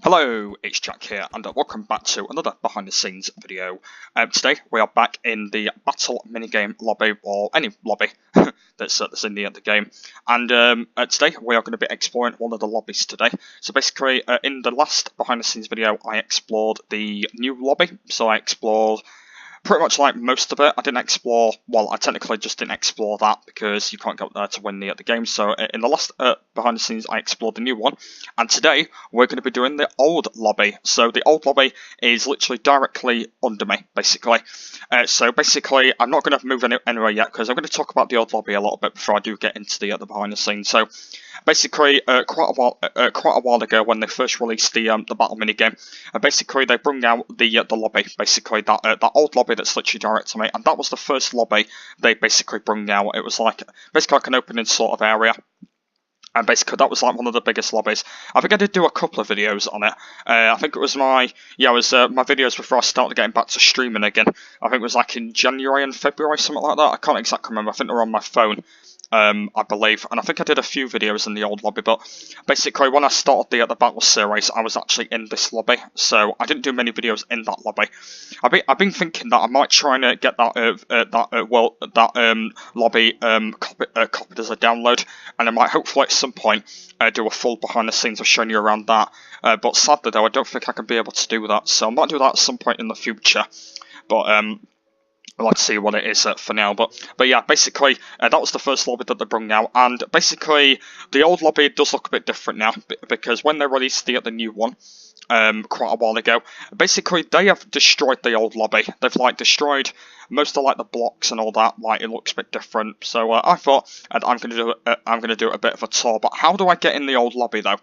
Hello, it's Jack here, and welcome back to another behind the scenes video. Today we are back in the battle minigame lobby, or any lobby that's in the game. And today we are going to be exploring one of the lobbies today. So basically, in the last behind the scenes video, I explored the new lobby. So I explored pretty much like most of it. I didn't explore, well, I technically just didn't explore that because you can't go there to win the game. So in the last behind the scenes, I explored the new one. And today, we're going to be doing the old lobby. So the old lobby is literally directly under me, basically. So basically, I'm not going to move anywhere yet because I'm going to talk about the old lobby a little bit before I do get into the behind the scenes. So basically, quite a while ago, when they first released the battle minigame, basically they brought out the lobby, basically that old lobby that's literally direct to me, and that was the first lobby they basically brought out. It was like basically like an opening sort of area. And basically, that was like one of the biggest lobbies. I think I did do a couple of videos on it. I think it was my videos before I started getting back to streaming again. I think it was like in January and February, something like that. I can't exactly remember. I think they were on my phone. I believe, and I think I did a few videos in the old lobby, but basically when I started the battle series, I was actually in this lobby, so I didn't do many videos in that lobby. I've been thinking that I might try and get that lobby copied as a download, and I might hopefully at some point do a full behind the scenes of showing you around that. But sadly though, I don't think I can be able to do that, so I might do that at some point in the future. But I'd like to see what it is for now, but yeah, basically that was the first lobby that they brought out, and basically the old lobby does look a bit different now because when they released the new one quite a while ago, basically they have destroyed the old lobby. They've like destroyed most of like the blocks and all that. Like it looks a bit different. So I thought I'm gonna do a bit of a tour. But how do I get in the old lobby though?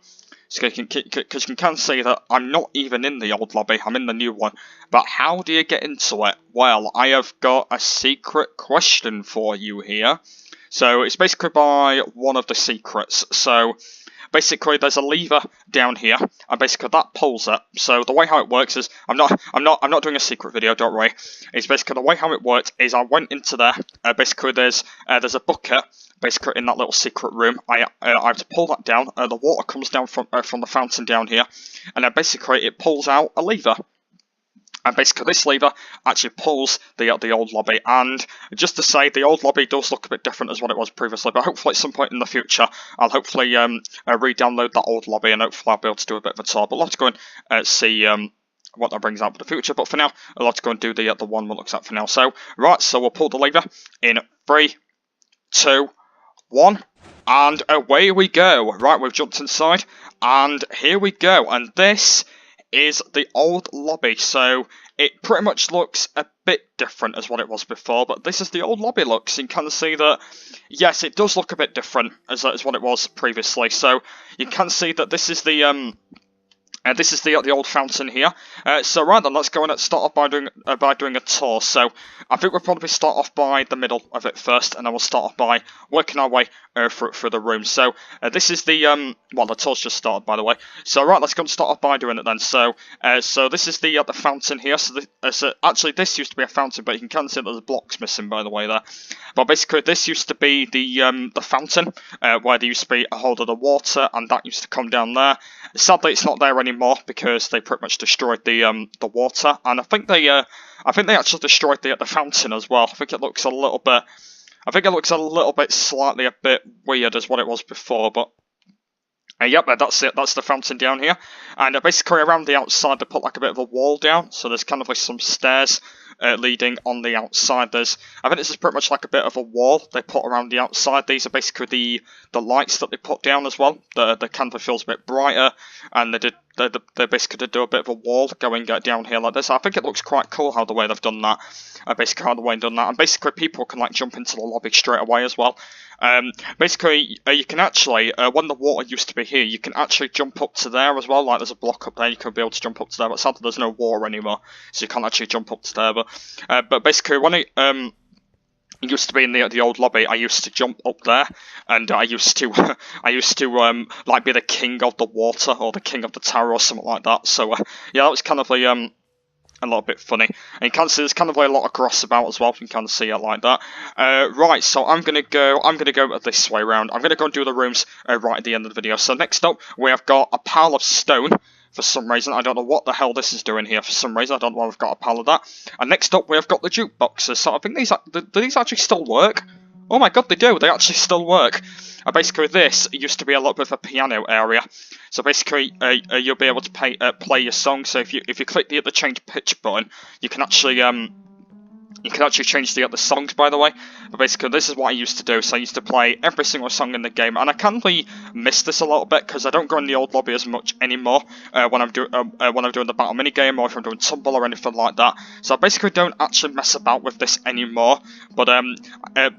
Because you can see that I'm not even in the old lobby, I'm in the new one. But how do you get into it? Well, I have got a secret question for you here. So it's basically by one of the secrets. So basically there's a lever down here, and basically that pulls it. So the way how it works is, I'm not doing a secret video, don't worry. It's basically the way how it worked is I went into there. Basically there's a bucket. Basically, in that little secret room, I have to pull that down. The water comes down from the fountain down here, and then basically it pulls out a lever. And basically, this lever actually pulls the old lobby. And just to say, the old lobby does look a bit different as what it was previously. But hopefully, at some point in the future, I'll hopefully re-download that old lobby, and hopefully I'll be able to do a bit of a tour. But let's go and see what that brings out for the future. But for now, let's go and do the one that looks at for now. So right, so we'll pull the lever in 3, 2, 1, and away we go. Right, we've jumped inside, and here we go. And this is the old lobby, so it pretty much looks a bit different as what it was before, but this is the old lobby looks. You can see that, yes, it does look a bit different as what it was previously. So you can see that this is the old fountain here. So right then, let's go and start off by doing a tour. So I think we'll probably start off by the middle of it first, and then we'll start off by working our way through the room. So this is the well, the tour's just started, by the way. So right, let's go and start off by doing it then. So this is the fountain here. So actually this used to be a fountain, but you can see that there's blocks missing, by the way, there. But basically this used to be the fountain where there used to be a hold of the water, and that used to come down there. Sadly, it's not there anymore because they pretty much destroyed the water, and I think they actually destroyed the fountain as well. I think it looks a little bit slightly a bit weird as what it was before, but yep, that's it. That's the fountain down here, and basically around the outside they put like a bit of a wall down, so there's kind of like some stairs leading on the outside. I think this is pretty much like a bit of a wall they put around the outside. These are basically the lights that they put down as well. The candle feels a bit brighter, and they basically did do a bit of a wall going down here like this. I think it looks quite cool how the way they've done that. Basically how the way they've done that, and basically people can like jump into the lobby straight away as well. Basically you can actually when the water used to be here, you can actually jump up to there as well. Like there's a block up there, you could be able to jump up to there, but sadly there's no water anymore, so you can't actually jump up to there. But basically when it used to be in the old lobby, I used to jump up there, and I used to like be the king of the water or the king of the tower or something like that. So yeah, that was kind of a little bit funny. And you can see there's kind of like a lot of grass about as well. You can see it like that. Right, so I'm gonna go this way around. I'm gonna go and do the rooms right at the end of the video. So next up we have got a pile of stone for some reason. I don't know what the hell this is doing here for some reason. I don't know why we've got a pile of that. And next up, we've got the jukeboxes. So I think do these actually still work? Oh my god, they do. They actually still work. Basically, this used to be a little bit of a piano area. So basically, you'll be able to play your song. So if you click the change pitch button, you can actually change the songs, by the way. But basically, this is what I used to do. So I used to play every single song in the game, and I kind of miss this a little bit because I don't go in the old lobby as much anymore when I'm doing the battle mini game or if I'm doing tumble or anything like that. So I basically don't actually mess about with this anymore. But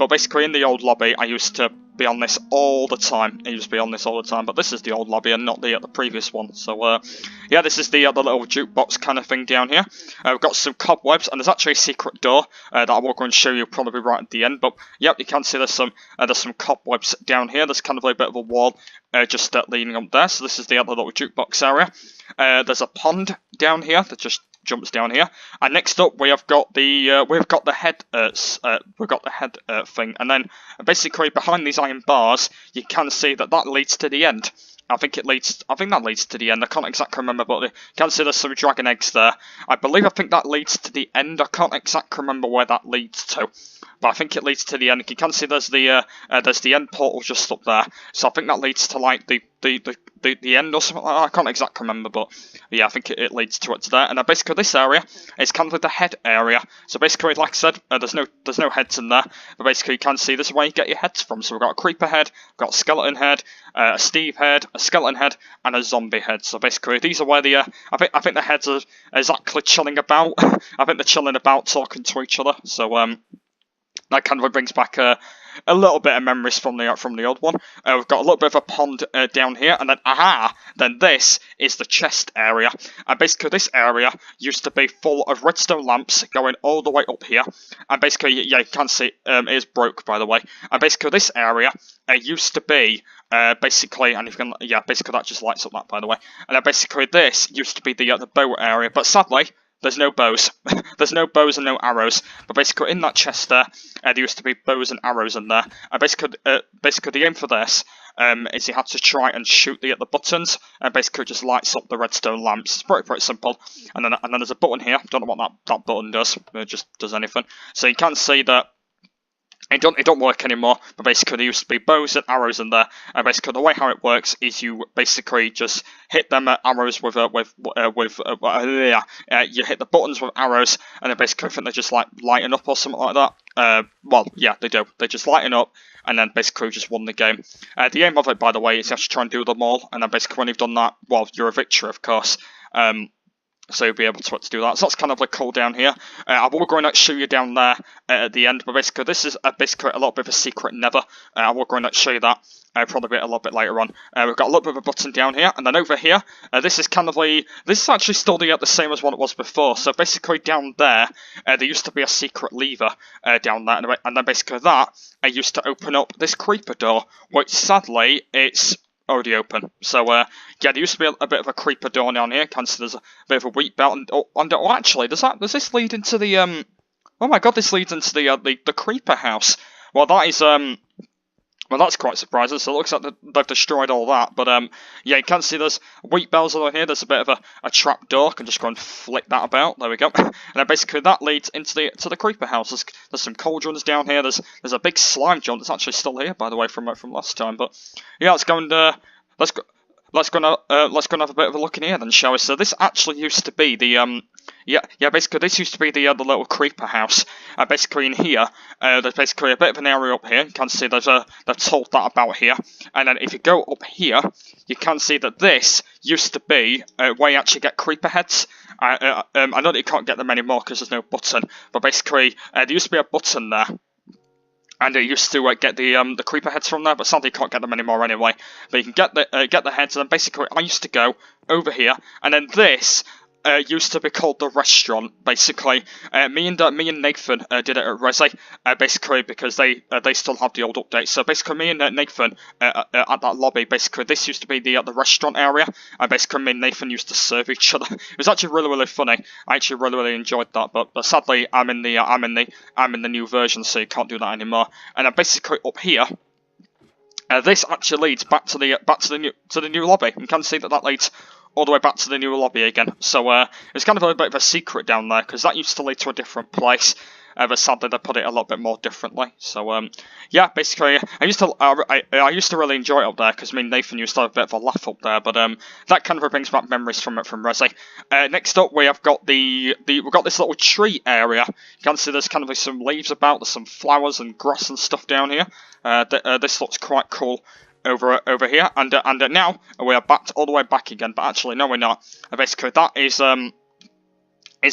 basically, in the old lobby, I used to be on this all the time. It used to be on this all the time, but this is the old lobby and not the previous one. So yeah, this is the little jukebox kind of thing down here. We've got some cobwebs, and there's actually a secret door that I will go and show you probably right at the end. But yep, you can see there's some cobwebs down here. There's kind of a bit of a wall just leaning up there. So this is the other little jukebox area. There's a pond down here that just jumps down here, and next up we have got the head thing, and then basically behind these iron bars you can see that leads to the end. I think that leads to the end. I can't exactly remember, but you can see there's some dragon eggs there. I think that leads to the end. I can't exactly remember where that leads to, but I think it leads to the end. You can see there's the end portal just up there. So I think that leads to like the end or something like that. I can't exactly remember, but yeah, I think it leads to there. And basically this area is kind of like the head area. So basically, like I said, there's no heads in there, but basically you can see this is where you get your heads from. So we've got a creeper head, we've got a skeleton head, a Steve head, a skeleton head, and a zombie head. So basically these are where the I think the heads are exactly chilling about. I think they're chilling about, talking to each other. So that kind of brings back a little bit of memories from the old one. We've got a little bit of a pond down here, and then this is the chest area. And basically this area used to be full of redstone lamps going all the way up here. And basically, yeah, you can see it is broke, by the way. And basically this area used to be basically, and if you can, yeah, basically that just lights up that, by the way. And basically this used to be the bow area, but sadly, there's no bows. There's no bows and no arrows. But basically, in that chest there used to be bows and arrows in there. And basically, the aim for this is you have to try and shoot the buttons, and basically just lights up the redstone lamps. It's pretty simple. And then there's a button here. Don't know what that button does. It just does anything. So you can see that it don't work anymore, but basically there used to be bows and arrows in there, and basically the way how it works is you basically just hit them arrows you hit the buttons with arrows, and then basically I think they just like lighten up or something like that. Well, yeah, they do. They just lighten up, and then basically just won the game. The aim of it, by the way, is you have to try and do them all, and then basically when you've done that, well, you're a victor, of course. So you'll be able to do that. So that's kind of like cool down here. I will go and show you down there at the end, but basically this is basically a little bit of a secret nether. I will go and show you that probably a little bit later on. We've got a little bit of a button down here, and then over here, this is kind of this is actually still the same as what it was before. So basically down there, there used to be a secret lever down there, and then basically that used to open up this creeper door, which sadly it's already open. So yeah, there used to be a bit of a creeper door down here. Can see there's a bit of a wheat belt, and actually, does this lead into the oh my god, this leads into the creeper house. Well, that is well, that's quite surprising. So it looks like they've destroyed all that. But yeah, you can see there's wheat bells over here. There's a bit of a trap door. I can just go and flick that about. There we go. And then basically that leads into the creeper house. There's some cauldrons down here. There's a big slime jump that's actually still here, by the way, from last time. But yeah, let's go and let's go and have a bit of a look in here then, shall we? So this actually used to be the basically this used to be the little creeper house. Basically in here, there's basically a bit of an area up here. You can see they've told that about here. And then if you go up here, you can see that this used to be where you actually get creeper heads. I know that you can't get them anymore because there's no button, but basically there used to be a button there. And it used to get the creeper heads from there, but sadly you can't get them anymore anyway. But you can get the heads, and then basically I used to go over here, and then this used to be called the restaurant. Basically, me and Nathan did it at Resi, basically because they still have the old updates. So basically, me and Nathan at that lobby, basically this used to be the restaurant area, and basically me and Nathan used to serve each other. It was actually really funny. I actually really enjoyed that, but sadly I'm in the new version, so you can't do that anymore. And then basically up here. This actually leads back to the new lobby. You can see that leads all the way back to the new lobby again. So it's kind of a bit of a secret down there, because that used to lead to a different place. But sadly they put it a little bit more differently. So yeah, basically I used to really enjoy it up there, because me and Nathan used to have a bit of a laugh up there. But that kind of brings back memories from Resi. Next up we have got we've got this little tree area. You can see there's kind of like some leaves about, there's some flowers and grass and stuff down here. This looks quite cool over here, and now we are back all the way back again. But actually no, we're not. Basically that is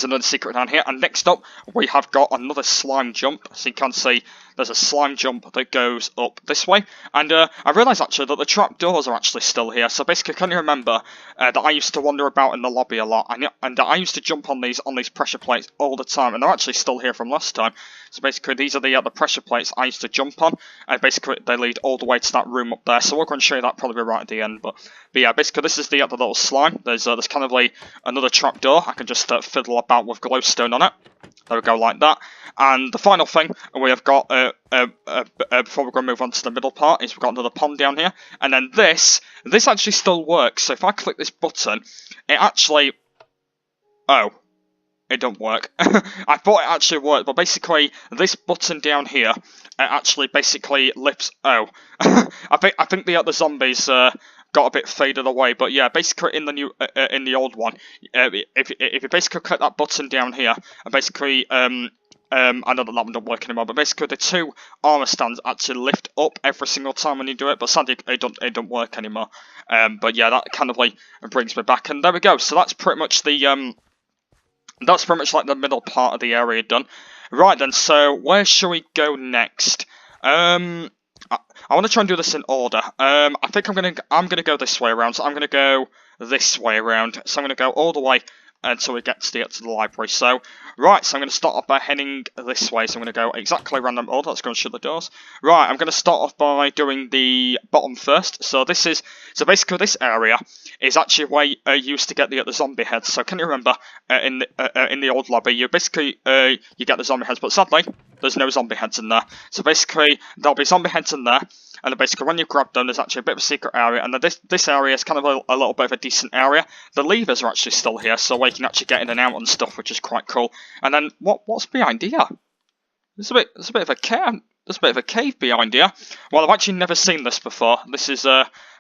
another secret down here. And next up we have got another slime jump. So you can see there's a slime jump that goes up this way. And I realised actually that the trapdoors are actually still here. So basically, can you remember that I used to wander about in the lobby a lot, and I used to jump on these pressure plates all the time, and they're actually still here from last time. So basically these are the pressure plates I used to jump on, and basically they lead all the way to that room up there. So we're going to show you that probably right at the end. But yeah, basically this is the little slime. There's kind of like another trapdoor. I can just fiddle about with glowstone on it. There we go, like that. And the final thing we have got, before we're going to move on to the middle part, is we've got another pond down here. And then this actually still works. So if I click this button, it actually... Oh, it don't work. I thought it actually worked, but basically this button down here, it actually basically lifts... Oh, I think the zombies... got a bit faded away, but yeah, basically in the old one, if you basically click that button down here, and basically I know that one don't work anymore, but basically the two armor stands actually lift up every single time when you do it, but sadly it don't work anymore. But yeah, that kind of like brings me back, and there we go. So that's pretty much the like the middle part of the area done. Right then, so where shall we go next? I want to try and do this in order. I think I'm gonna go this way around. So I'm gonna go this way around. So I'm gonna go all the way until we get to the library. So right, so I'm gonna start off by heading this way. So I'm gonna go exactly random order. Let's go and shut the doors. Right, I'm gonna start off by doing the bottom first. So basically this area is actually where you used to get the zombie heads. So can you remember in the old lobby, you basically you get the zombie heads, but sadly there's no zombie heads in there. So basically there'll be zombie heads in there, and basically when you grab them, there's actually a bit of a secret area, and this area is kind of a little bit of a decent area. The levers are actually still here, so we can actually get in and out and stuff, which is quite cool. And then what's behind here? There's a bit of a cave. There's a bit of a cave behind here. Well, I've actually never seen this before. This is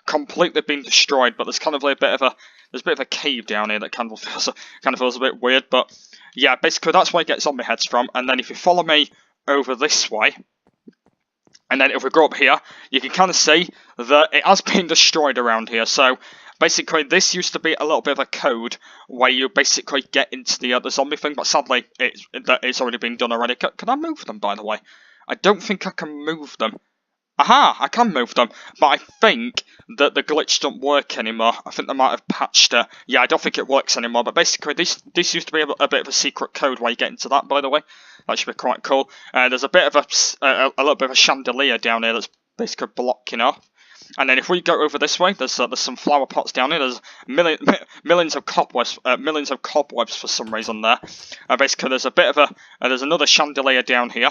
completely been destroyed, but there's kind of like a bit of a cave down here that kind of feels a bit weird. But yeah, basically that's where you get zombie heads from. And then if you follow me over this way, and then if we go up here, you can kind of see that it has been destroyed around here. So basically this used to be a little bit of a code where you basically get into the zombie thing, but sadly it's already been done already. Can I move them, by the way? I don't think I can move them. Aha, I can move them, but I think that the glitch don't work anymore. I think they might have patched it. Yeah, I don't think it works anymore, but basically this used to be a bit of a secret code where you get into that, by the way. That should be quite cool. There's a bit of a little bit of a chandelier down here that's basically blocking off. And then if we go over this way, there's some flower pots down here. There's millions of cobwebs for some reason there. Basically there's there's another chandelier down here.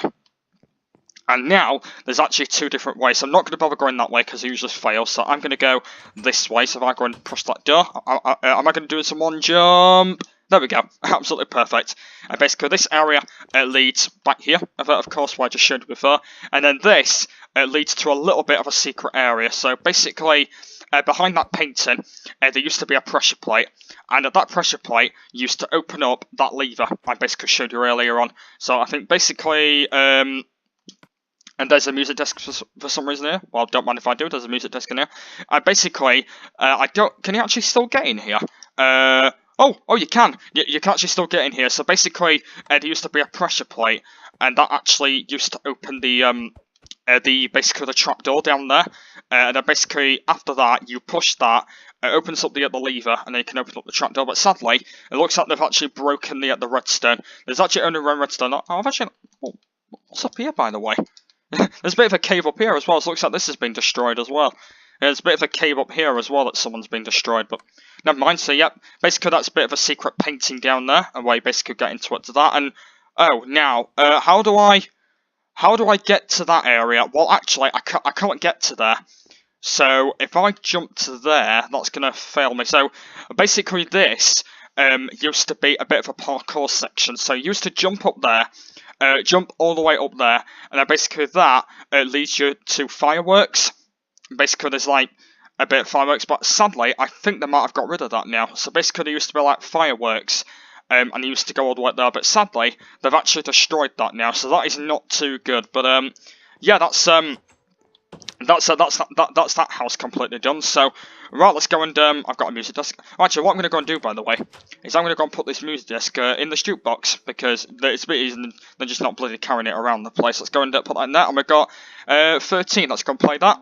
And now, there's actually two different ways. So I'm not going to bother going that way because I usually fail. So I'm going to go this way. So if I go and push that door, am I going to do it in one jump? There we go. Absolutely perfect. And basically this area leads back here, of course, what I just showed you before. And then this leads to a little bit of a secret area. So basically, behind that painting, there used to be a pressure plate. And that pressure plate used to open up that lever I basically showed you earlier on. So I think basically... and there's a music desk for some reason here. Well, don't mind if I do. There's a music desk in here. Basically, can you actually still get in here? Oh, you can. You can actually still get in here. So basically, there used to be a pressure plate, and that actually used to open basically the trapdoor down there. And then basically after that, you push that. It opens up the lever, and then you can open up the trapdoor. But sadly, it looks like they've actually broken the redstone. There's actually only one redstone. What's up here, by the way? There's a bit of a cave up here as well. It looks like this has been destroyed as well. There's a bit of a cave up here as well that someone's been destroyed, but never mind. So yep, basically that's a bit of a secret painting down there, and where you basically get into it to that. And oh, now how do I get to that area? Well, actually, I can't get to there So if I jump to there, that's going to fail me. So basically this used to be a bit of a parkour section. So you used to jump up there, jump all the way up there, and then basically that leads you to fireworks. Basically there's like a bit of fireworks, but sadly I think they might have got rid of that now. So basically there used to be like fireworks, and they used to go all the way there, but sadly they've actually destroyed that now, so that is not too good. But yeah, that's that house completely done. So right, let's go and I've got a music disc. Actually, what I'm going to go and do, by the way, is I'm going to go and put this music disc in the jukebox, because it's a bit easier than just not bloody carrying it around the place. Let's go and put that in there, and we've got 13. Let's go and play that.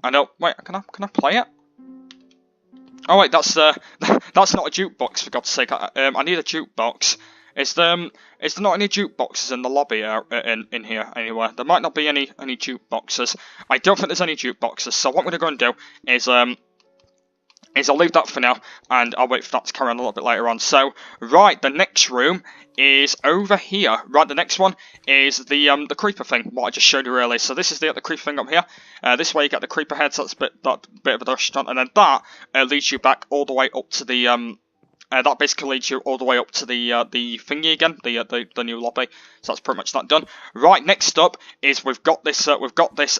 I know. Wait, can I play it? Oh wait, that's not a jukebox, for God's sake. I need a jukebox. Is there not any jukeboxes in the lobby in here anywhere? There might not be any jukeboxes. I don't think there's any jukeboxes. So what I'm gonna go and do is I'll leave that for now, and I'll wait for that to carry on a little bit later on. So right, the next room is over here. Right, the next one is the creeper thing, what I just showed you earlier. So this is the creeper thing up here. This way you get the creeper heads. That's a bit of a restaurant, and then that leads you back all the way up to the that basically leads you all the way up to the thingy again, the new lobby. So that's pretty much that done. Right, next up is we've got this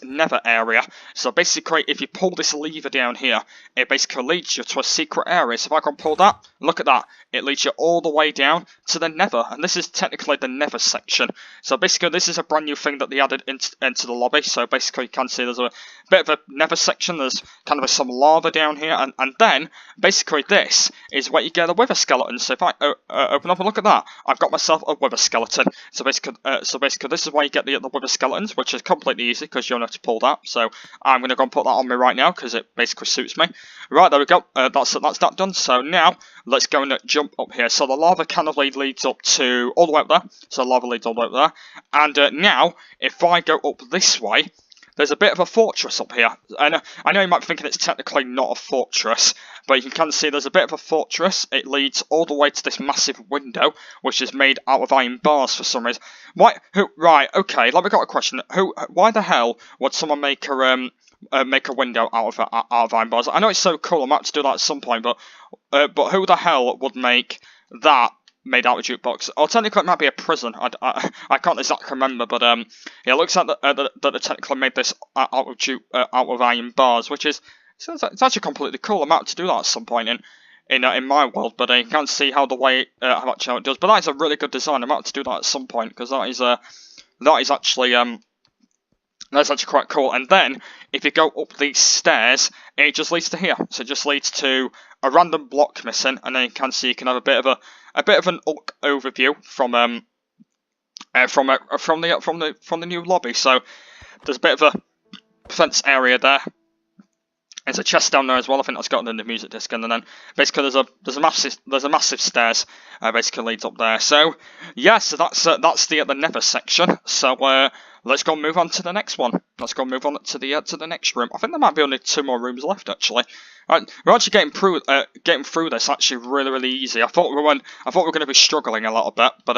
nether area. So basically, if you pull this lever down here, it basically leads you to a secret area. So if I can pull that, look at that, it leads you all the way down to the nether, and this is technically the nether section. So basically, this is a brand new thing that they added into the lobby. So basically, you can see there's a bit of a nether section. There's kind of some lava down here, and then basically this is where you get a wither skeleton. So if I open up and look at that, I've got myself a wither skeleton. So basically this is why you get the wither skeletons, which is completely easy because you don't have to pull that. So I'm going to go and put that on me right now because it basically suits me. Right, there we go. That's that done. So now let's go and jump up here. So the lava kind of leads up to all the way up there. So the lava leads all the way up there. And now if I go up this way, there's a bit of a fortress up here. And I know you might be thinking it's technically not a fortress, but you can see there's a bit of a fortress. It leads all the way to this massive window, which is made out of iron bars for some reason. Why? Right, okay, let me got a question. Why the hell would someone make a window out of iron bars? I know it's so cool, I might have to do that at some point, but who the hell would make that made out of jukebox? Or technically it might be a prison. I can't exactly remember, but yeah, it looks like that they technically made this out of iron bars, which is it's actually completely cool. I might have to do that at some point in my world, but you can't see how how it does. But that is a really good design. I might have to do that at some point because that is actually that's actually quite cool. And then if you go up these stairs, it just leads to here. So it just leads to a random block missing, and then you can see you can have a bit of an overview from the new lobby. So there's a bit of a fence area there. There's a chest down there as well. I think that's got in the music disc, and then basically there's a massive stairs basically leads up there. So yeah, so that's the nether section. So let's go and move on to the next one. Let's go and move on to the next room. I think there might be only 2 more rooms left actually. We're actually getting through this actually really easy. I thought we were going to be struggling a little bit, but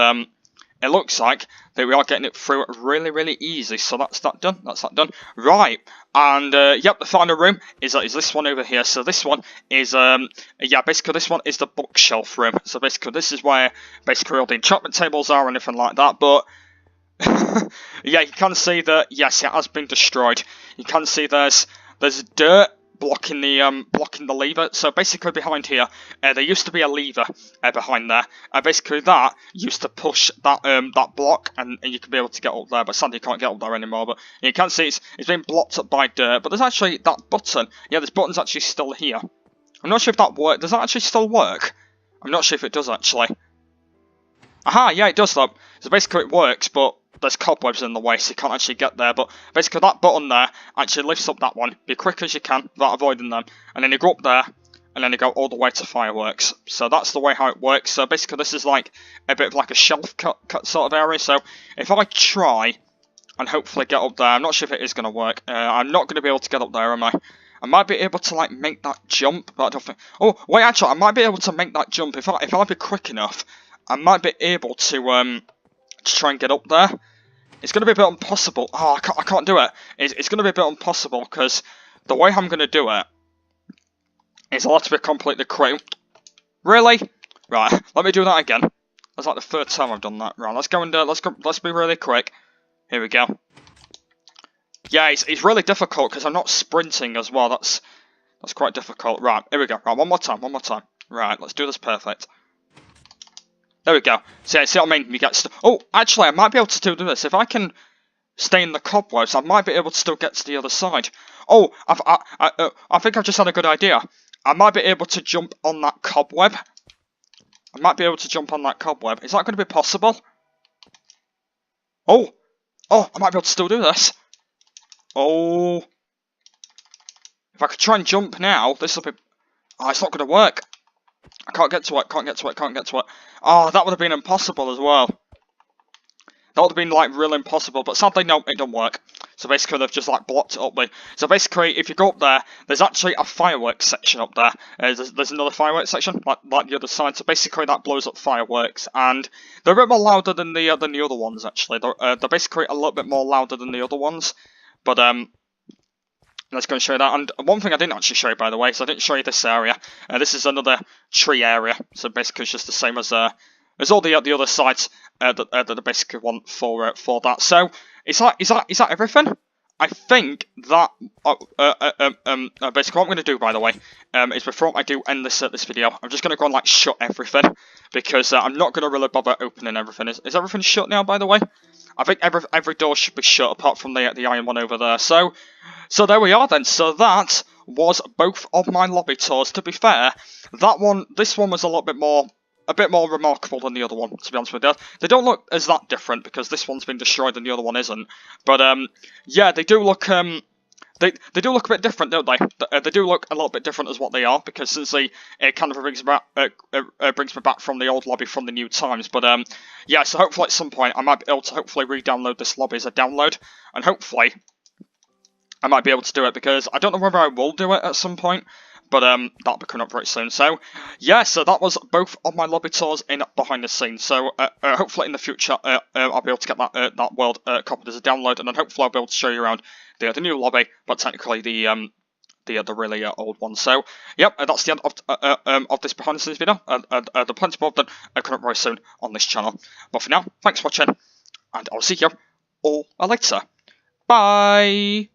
it looks like that we are getting it through really easy. So that's that done. Right, and yep, the final room is this one over here. So this one is yeah, basically this one is the bookshelf room. So basically this is where basically all the enchantment tables are and anything like that. But yeah, you can see that yes, it has been destroyed. You can see there's dirt blocking the lever. So basically behind here, there used to be a lever behind there. Basically that used to push that block, and you could be able to get up there. But sadly you can't get up there anymore. But you can see it's been blocked up by dirt. But there's actually that button. Yeah, this button's actually still here. I'm not sure if that works. Does that actually still work? I'm not sure if it does actually. Aha, yeah, it does though. So basically it works, but there's cobwebs in the way, so you can't actually get there. But basically that button there actually lifts up that one. Be quick as you can without avoiding them. And then you go up there, and then you go all the way to fireworks. So that's the way how it works. So basically this is like a bit of like a shelf cut sort of area. So if I try and hopefully get up there, I'm not sure if it is going to work. I'm not going to be able to get up there, am I? I might be able to like make that jump, but I don't think... Oh, wait, actually, I might be able to make that jump. If I be quick enough, I might be able to try and get up there. It's going to be a bit impossible. Oh, I can't do it. It's going to be a bit impossible because the way I'm going to do it is I'll have to be completely crazy. Really? Right, let me do that again. That's like the third time I've done that. Right, let's go and let's be really quick. Here we go. Yeah, it's really difficult because I'm not sprinting as well. That's quite difficult. Right, here we go. Right, one more time. Right, let's do this perfect. There we go. See what I mean? You get oh, actually, I might be able to still do this if I can stay in the cobwebs. I might be able to still get to the other side. Oh, I think I've just had a good idea. I might be able to jump on that cobweb. Is that going to be possible? Oh, I might be able to still do this. Oh, if I could try and jump now, this will be. Oh, it's not going to work. I can't get to it. Oh, that would have been impossible as well. That would have been like real impossible, but sadly no, it don't work. So basically they've just like blocked it up with. So basically if you go up there, there's actually a fireworks section up there. There's another fireworks section, like the other side. So basically that blows up fireworks, and they're a bit more louder than the other ones actually. They're basically a little bit more louder than the other ones. But let's go and show you that. And one thing I didn't actually show you, by the way, so I didn't show you this area. This is another tree area. So basically it's just the same as all the other sites that I basically want for that. So is that everything? I think that basically what I'm going to do, by the way, is before I do end this video, I'm just going to go and like shut everything because I'm not going to really bother opening everything. Is everything shut now, by the way? I think every door should be shut apart from the iron one over there. So there we are then. So that was both of my lobby tours. To be fair, this one was a bit more remarkable than the other one, to be honest with you. They don't look as that different because this one's been destroyed and the other one isn't. But yeah, they do look they do look a bit different, don't they? They do look a little bit different as what they are, because since it kind of brings me back from the old lobby from the new times. But yeah, so hopefully at some point I might be able to hopefully re-download this lobby as a download, and hopefully I might be able to do it, because I don't know whether I will do it at some point. But that'll be coming up very soon. So yeah, so that was both of my lobby tours in behind the scenes. So hopefully in the future I'll be able to get that world copied as a download, and then hopefully I'll be able to show you around the new lobby, but technically the really old one. So yep, that's the end of this behind the scenes video. The plenty more than coming up very soon on this channel. But for now, thanks for watching, and I'll see you all later. Bye.